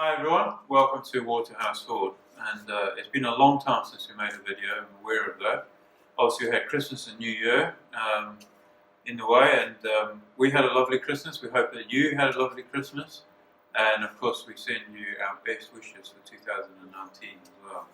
Hi everyone, welcome to Waterhouse Forde, and it's been a long time since we made a video. I'm aware of that. Obviously we had Christmas and New Year in the way, and we had a lovely Christmas. We hope that you had a lovely Christmas, and of course we send you our best wishes for 2019 as well.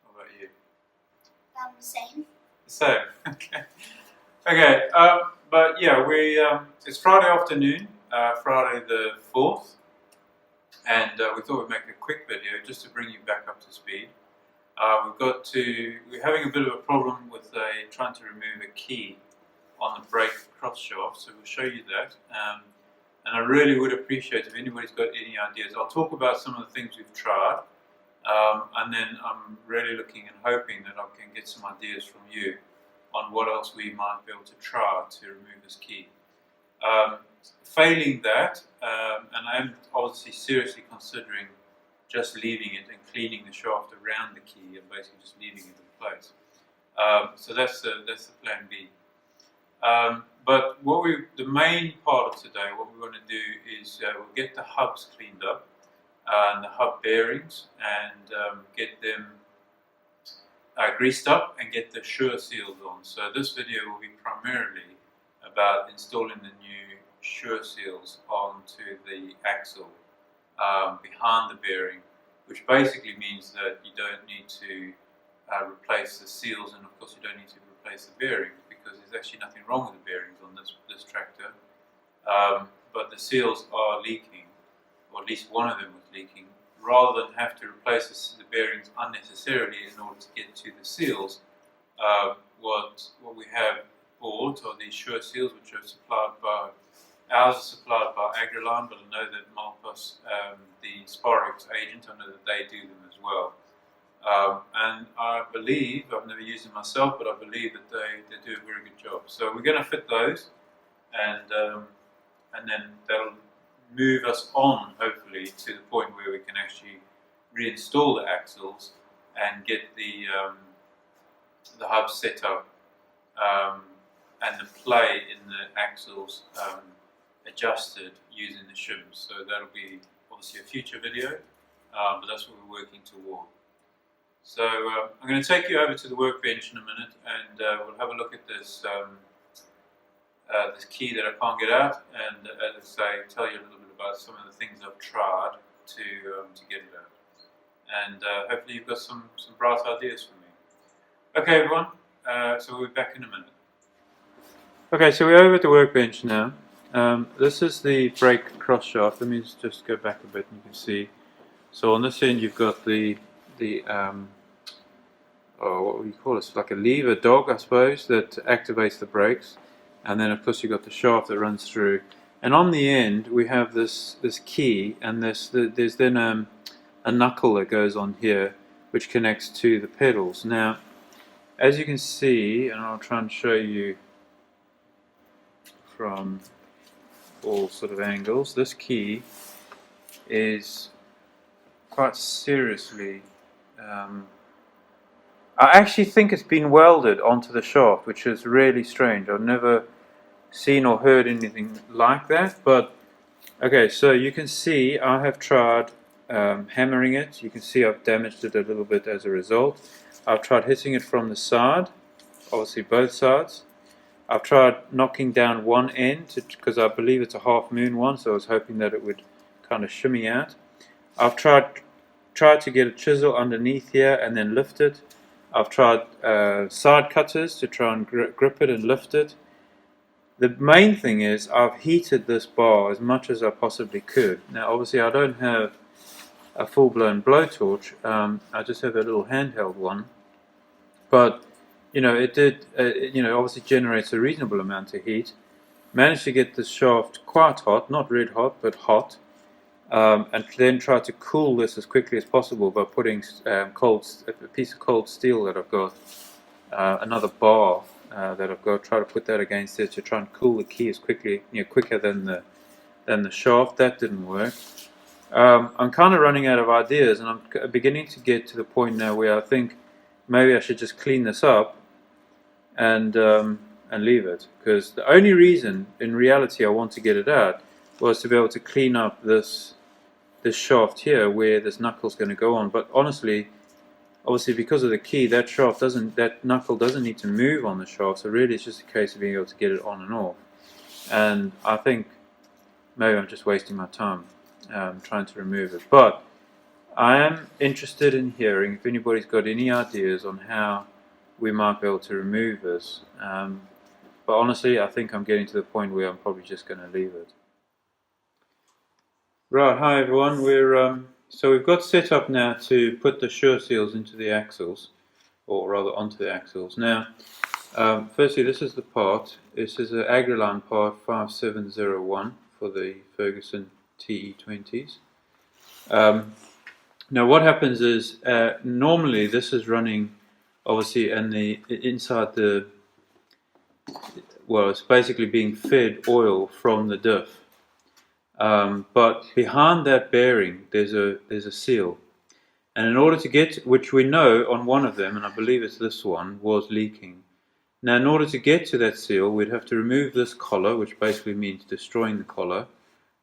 How about you? The same. The same, okay. Okay, but yeah, it's Friday afternoon, Friday the 4th. And we thought we'd make a quick video just to bring you back up to speed. We're having a bit of a problem with trying to remove a key on the brake cross shaft, so we'll show you that. And I really would appreciate if anybody's got any ideas. I'll talk about some of the things we've tried, and then I'm really looking and hoping that I can get some ideas from you on what else we might be able to try to remove this key. Failing that, and I'm obviously seriously considering just leaving it and cleaning the shaft around the key and basically just leaving it in place. So that's the plan B. But the main part of today, what we want to do is we'll get the hubs cleaned up and the hub bearings and get them greased up and get the sure seals on. So this video will be primarily about installing the new sure seals onto the axle behind the bearing, which basically means that you don't need to replace the seals, and of course you don't need to replace the bearings because there's actually nothing wrong with the bearings on this tractor, but the seals are leaking, or at least one of them was leaking. Rather than have to replace the bearings unnecessarily in order to get to the seals, what we have bought are these sure seals, which are supplied by ours are supplied by Agriline, but I know that Malpas, the Sporex agent, I know that they do them as well. And I believe, I've never used them myself, but I believe that they do a very good job. So we're going to fit those, and then that'll move us on, hopefully, to the point where we can actually reinstall the axles and get the hubs set up and the play in the axles adjusted using the shims. So that'll be obviously a future video, but that's what we're working toward. So I'm going to take you over to the workbench in a minute, and we'll have a look at this this key that I can't get out, and as I say, tell you a little bit about some of the things I've tried to get it out. And hopefully you've got some bright ideas for me. Okay everyone, so we'll be back in a minute. Okay, so we're over at the workbench now. This is the brake cross shaft. Let me just go back a bit and you can see. So on this end you've got the what would you call it? It's like a lever dog, I suppose, that activates the brakes. And then of course you've got the shaft that runs through. And on the end we have this key, and there's then a knuckle that goes on here which connects to the pedals. Now as you can see, and I'll try and show you from all sort of angles, this key is quite seriously I actually think it's been welded onto the shaft, which is really strange. I've never seen or heard anything like that. But okay, so you can see I have tried hammering it. You can see I've damaged it a little bit as a result. I've tried hitting it from the side, obviously both sides. I've tried knocking down one end because I believe it's a half moon one, so I was hoping that it would kind of shimmy out. I've tried to get a chisel underneath here and then lift it. I've tried side cutters to try and grip it and lift it. The main thing is I've heated this bar as much as I possibly could. Now obviously I don't have a full-blown blowtorch, I just have a little handheld one, but you know, it did, obviously generates a reasonable amount of heat. Managed to get the shaft quite hot, not red hot, but hot, and then try to cool this as quickly as possible by putting a piece of cold steel that I've got, another bar that I've got. Try to put that against it to try and cool the key as quickly, quicker than the shaft. That didn't work. I'm kind of running out of ideas, and I'm beginning to get to the point now where I think maybe I should just clean this up and leave it, because the only reason in reality I want to get it out was to be able to clean up this this shaft here where this knuckle's going to go on. But honestly, obviously because of the key, that knuckle doesn't need to move on the shaft. So really, it's just a case of being able to get it on and off. And I think maybe I'm just wasting my time trying to remove it. But I am interested in hearing if anybody's got any ideas on how we might be able to remove this. But honestly, I think I'm getting to the point where I'm probably just going to leave it. Right, hi everyone. So we've got set up now to put the sure seals into the axles, or rather onto the axles. Now, firstly, this is the part. This is an Agriline part 5701 for the Ferguson TE20s. Now, what happens is normally this is running, obviously, inside the. Well, it's basically being fed oil from the diff. But behind that bearing, there's a seal, and in order to get, which we know on one of them, and I believe it's this one, was leaking. Now, in order to get to that seal, we'd have to remove this collar, which basically means destroying the collar,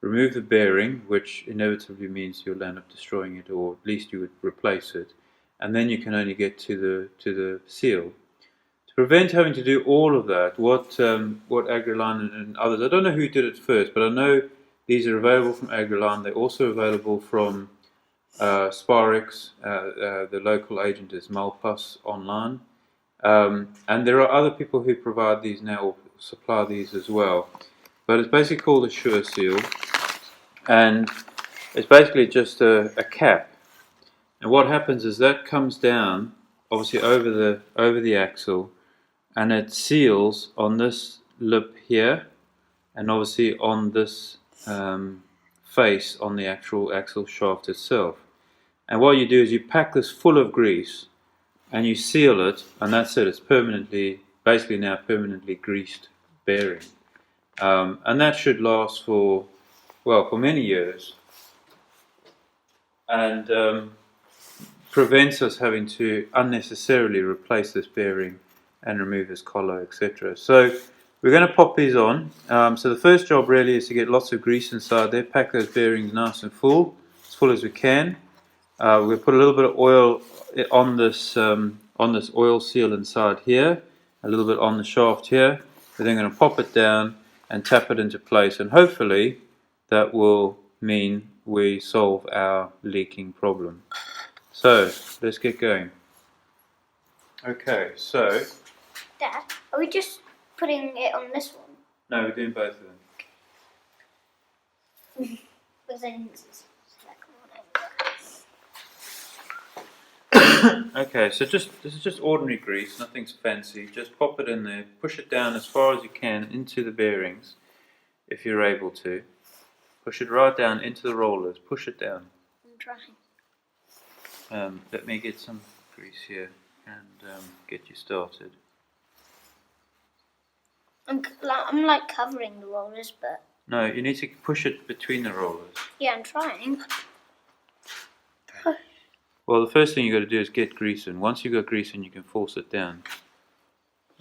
remove the bearing, which inevitably means you'll end up destroying it, or at least you would replace it, and then you can only get to the seal. To prevent having to do all of that, what Agriline and others, I don't know who did it first, but I know these are available from Agriline. They're also available from Sparix. The local agent is Malpass online. And there are other people who provide these now, or supply these as well. But it's basically called a Sure Seal. And it's basically just a cap. And what happens is that comes down, obviously over the axle, and it seals on this lip here, and obviously on this face on the actual axle shaft itself. And what you do is you pack this full of grease and you seal it, and that's it. It's basically now permanently greased bearing, and that should last for many years, and prevents us having to unnecessarily replace this bearing and remove this collar, etc. So we're going to pop these on. So the first job really is to get lots of grease inside there, pack those bearings nice and full, as full as we can. We're going to put a little bit of oil on this oil seal inside here, a little bit on the shaft here. We're then going to pop it down and tap it into place, and hopefully that will mean we solve our leaking problem. So let's get going. Okay, so Dad, are we just putting it on this one? no, we're doing both of them. Because then this is Okay, so this is just ordinary grease, nothing's fancy. Just pop it in there, push it down as far as you can into the bearings, if you're able to. Push it right down into the rollers, push it down. I'm trying. Let me get some grease here and get you started. I'm like covering the rollers, but No, you need to push it between the rollers. yeah, I'm trying. Well, the first thing you got to do is get grease in. Once you've got grease in, you can force it down.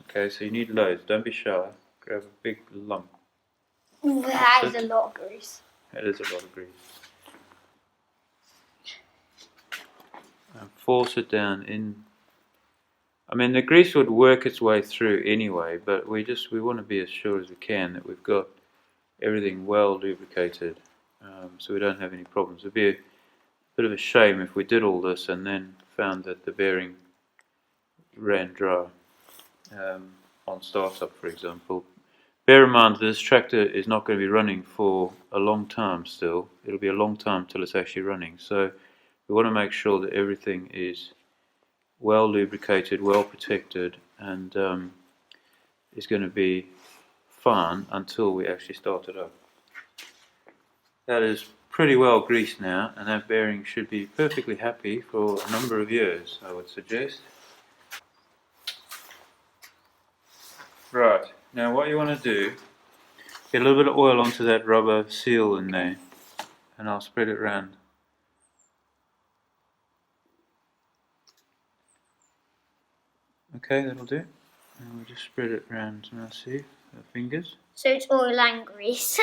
Okay, so you need loads. Don't be shy. Grab a big lump. That is a lot of grease. That is a lot of grease. And force it down in. I mean, the grease would work its way through anyway, but we want to be as sure as we can that we've got everything well lubricated, so we don't have any problems. It'd be a bit of a shame if we did all this and then found that the bearing ran dry on startup, for example. Bear in mind this tractor is not going to be running for a long time still. It'll be a long time till it's actually running, so we want to make sure that everything is well lubricated, well protected, and is going to be fine until we actually start it up. That is pretty well greased now, and that bearing should be perfectly happy for a number of years, I would suggest. Right, now what you want to do, get a little bit of oil onto that rubber seal in there, and I'll spread it around. Okay, that'll do. And we'll just spread it around, now see, our fingers. So it's oil and grease.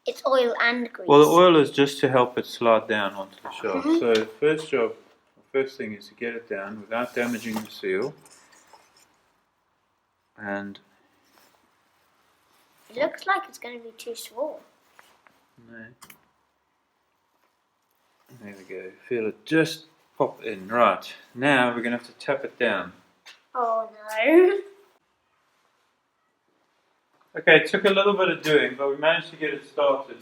It's oil and grease. Well, the oil is just to help it slide down onto the shaft. So the first thing is to get it down without damaging the seal. And it looks like it's going to be too small. no. There we go. Feel it just pop in. Right. Now we're going to have to tap it down. Oh no. Okay, it took a little bit of doing, but we managed to get it started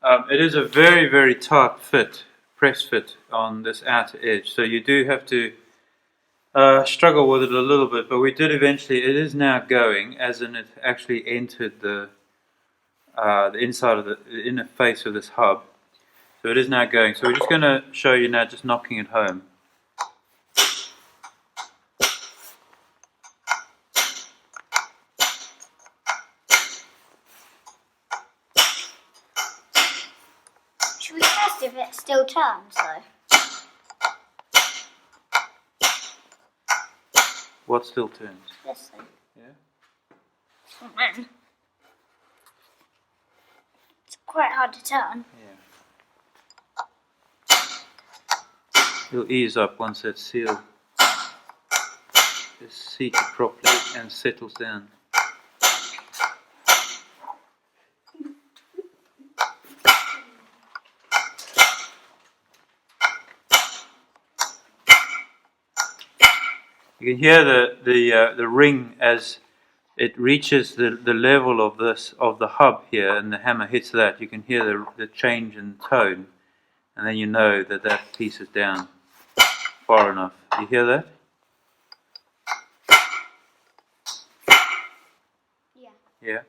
now. It is a very, very tight fit, press fit on this outer edge, so you do have to struggle with it a little bit, but we did eventually. It is now going, as in it actually entered the inside of the inner face of this hub. So it is now going. So we're just going to show you now, just knocking it home. Should we test if it still turns though? What still turns? This thing. Yeah. Oh man. It's quite hard to turn. Yeah. It'll ease up once that seal is seated properly and settles down. You can hear the ring as it reaches the level of the hub here, and the hammer hits that. You can hear the change in tone, and then you know that piece is down far enough. You hear that? Yeah. Yeah.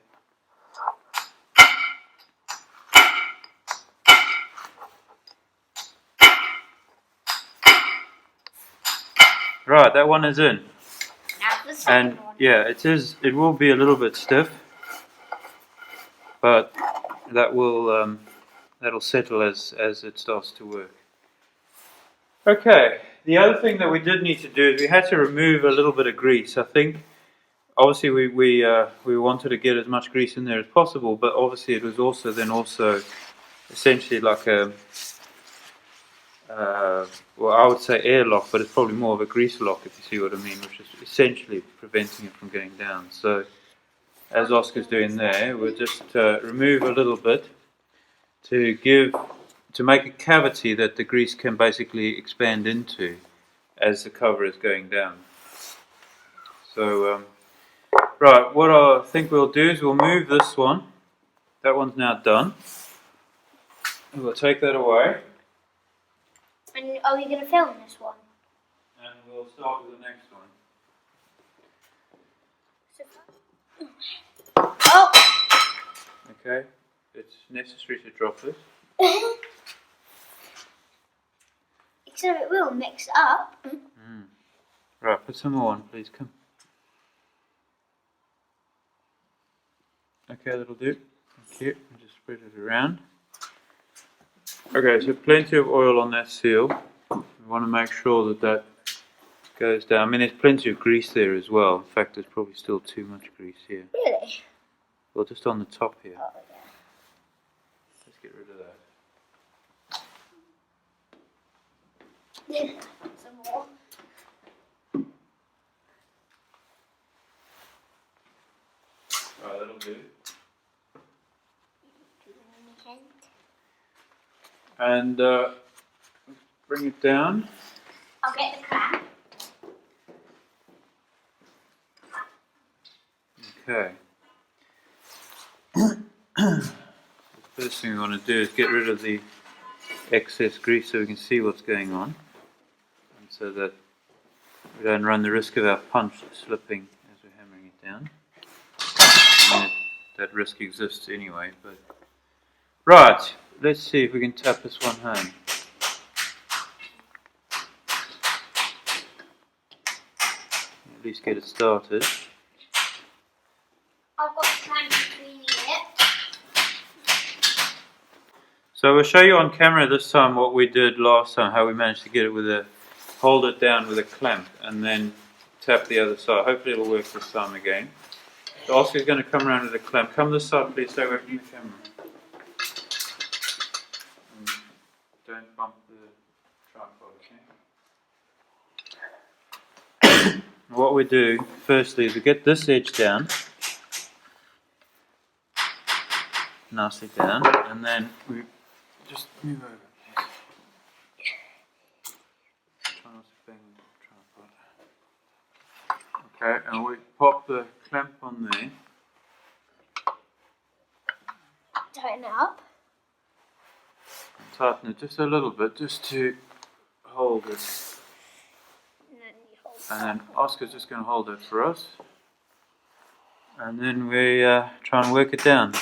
Right, that one is in. Now the second one. Yeah, it will be a little bit stiff, but that'll settle as it starts to work. Okay, the other thing that we did need to do is we had to remove a little bit of grease. I think obviously we wanted to get as much grease in there as possible, but obviously it was also essentially like a well, I would say airlock, but it's probably more of a grease lock, if you see what I mean, which is essentially preventing it from going down. So, as Oscar's doing there, we'll just remove a little bit to make a cavity that the grease can basically expand into as the cover is going down. So, right, what I think we'll do is we'll move this one. That one's now done. We'll take that away. And are we going to film this one? And we'll start with the next one. Oh! Okay, it's necessary to drop this. Except it will mix up. Right, put some more on, please. Come. Okay, that'll do. Thank you. And just spread it around. Okay, so plenty of oil on that seal. We want to make sure that goes down. I mean, there's plenty of grease there as well. In fact, there's probably still too much grease here. Really? Well, just on the top here. Oh, Let's get rid of that. yeah. Some more. Right, that'll do. And bring it down. I'll get the clamp. Okay. The first thing we want to do is get rid of the excess grease so we can see what's going on, and so that we don't run the risk of our punch slipping as we're hammering it down. I mean, that risk exists anyway, but right. Let's see if we can tap this one home. At least get it started. I've got the clamp between it. So we'll show you on camera this time what we did last time, how we managed to get it hold it down with a clamp and then tap the other side. Hopefully it'll work this time again. So Oscar's going to come around with a clamp. Come this side, please. Stay away from the camera. And don't bump the tripod, okay? What we do firstly is we get this edge down, nicely down, and then we just move over, please. Try not to bang the tripod. Okay, and we pop the clamp on there. Tighten it up. Tighten it just a little bit, just to hold it. And then you hold And then Oscar's just going to hold it for us. And then we try and work it down.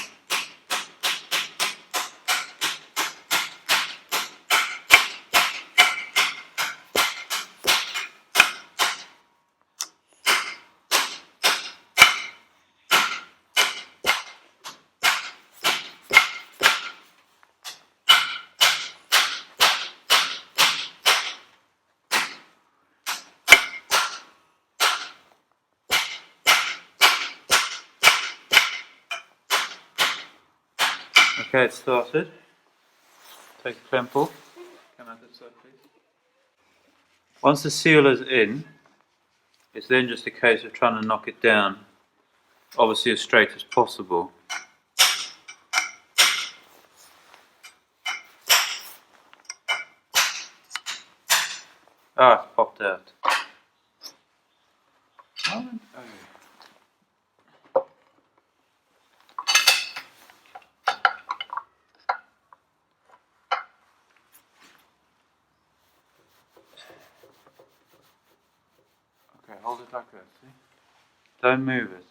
Okay, it's started. Take the clamp off. Come out this side, please. Once the seal is in, it's then just a case of trying to knock it down, obviously as straight as possible. Ah, it's popped out. Oh. Okay, hold it like that, see? Don't move it.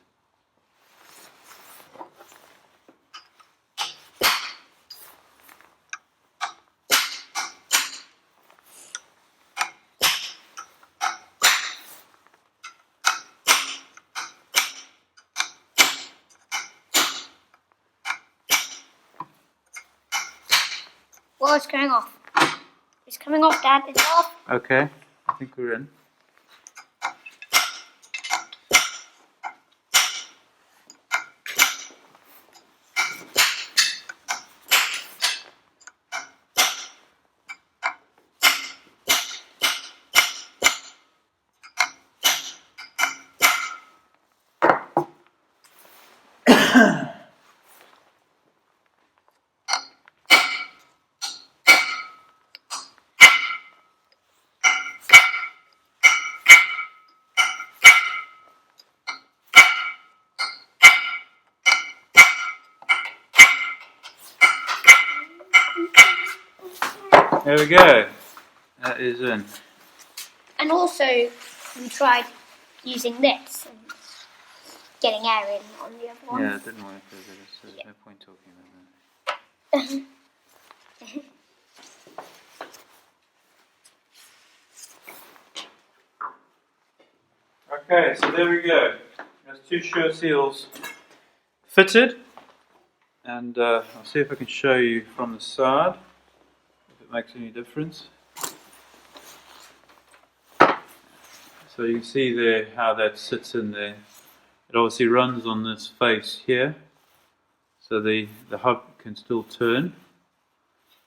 Well, it's coming off. It's coming off, Dad. It's off. Okay, I think we're in. There we go. That is in. And also, we tried using this and getting air in on the other one. Yeah, it didn't work, did it? So there's no point talking about that. Okay, so there we go. There's two sure seals fitted, and I'll see if I can show you from the side if it makes any difference. So you can see there how that sits in there. It obviously runs on this face here, so the hub can still turn,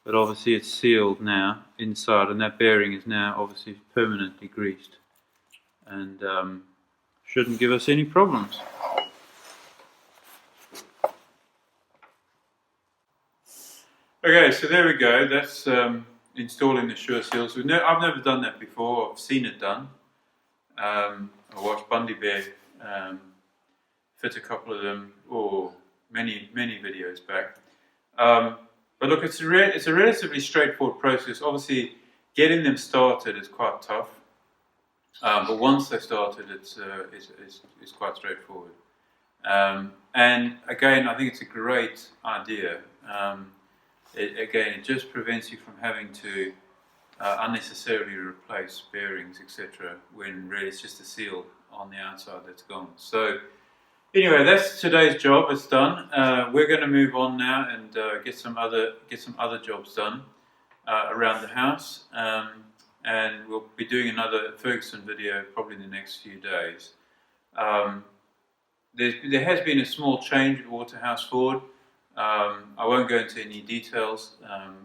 but obviously it's sealed now inside, and that bearing is now obviously permanently greased and shouldn't give us any problems. Okay, so there we go. That's installing the sure seals. I've never done that before. I've seen it done. I watched Bundy Bear fit a couple of them, or many videos back. But look, it's a relatively straightforward process. Obviously, getting them started is quite tough, but once they're started, it's quite straightforward. And again, I think it's a great idea. It just prevents you from having to unnecessarily replace bearings, etc., when really it's just a seal on the outside that's gone. So anyway, that's today's job. It's done. We're going to move on now and get some other jobs done around the house, and we'll be doing another Ferguson video probably in the next few days. there has been a small change at Waterhouse Forde. I won't go into any details.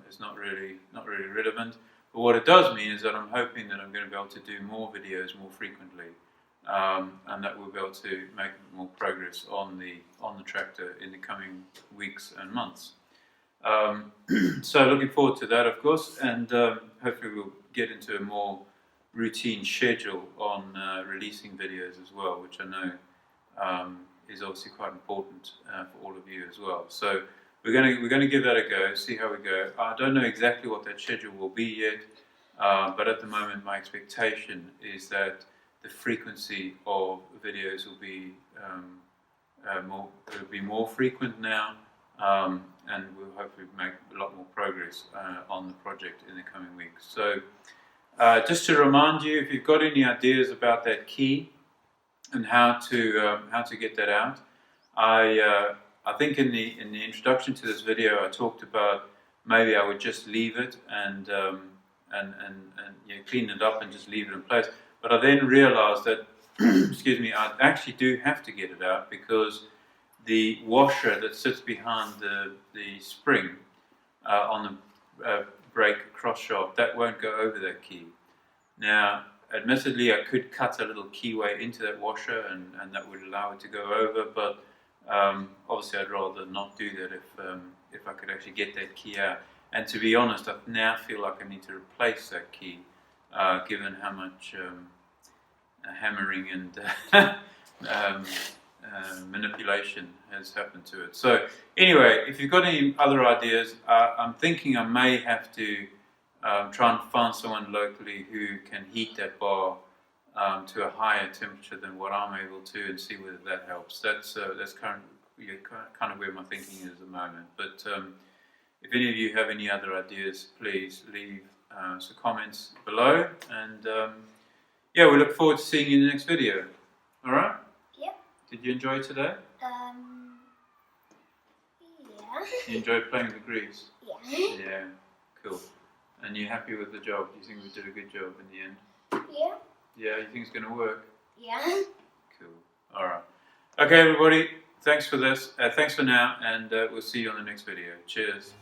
It's not really relevant. But what it does mean is that I'm hoping that I'm going to be able to do more videos more frequently, and that we'll be able to make more progress on the tractor in the coming weeks and months. So looking forward to that, of course, and hopefully we'll get into a more routine schedule on releasing videos as well, which I know is obviously quite important for all of you as well. So we're going to give that a go, see how we go. I don't know exactly what that schedule will be yet, but at the moment my expectation is that the frequency of videos will be more frequent now, and we'll hopefully make a lot more progress on the project in the coming weeks. So just to remind you, if you've got any ideas about that key and how to get that out, I think in the introduction to this video I talked about maybe I would just leave it and clean it up and just leave it in place. But I then realized that excuse me, I actually do have to get it out, because the washer that sits behind the spring on the brake cross shaft, that won't go over that key. Now, admittedly, I could cut a little keyway into that washer and that would allow it to go over, but obviously I'd rather not do that if I could actually get that key out. And to be honest, I now feel like I need to replace that key, given how much hammering and manipulation has happened to it. So anyway, if you've got any other ideas, I'm thinking I may have to try and find someone locally who can heat that bar to a higher temperature than what I'm able to, and see whether that helps. That's kind of where my thinking is at the moment. But if any of you have any other ideas, please leave some comments below, and yeah, we look forward to seeing you in the next video. All right? Yep. Did you enjoy today? Yeah. You enjoyed playing with the grease? Yeah. Yeah, cool. And you happy with the job? You think we did a good job in the end? Yeah. Yeah, you think it's going to work? Yeah. Cool. All right. Okay, everybody. Thanks for this. Thanks for now, and we'll see you on the next video. Cheers.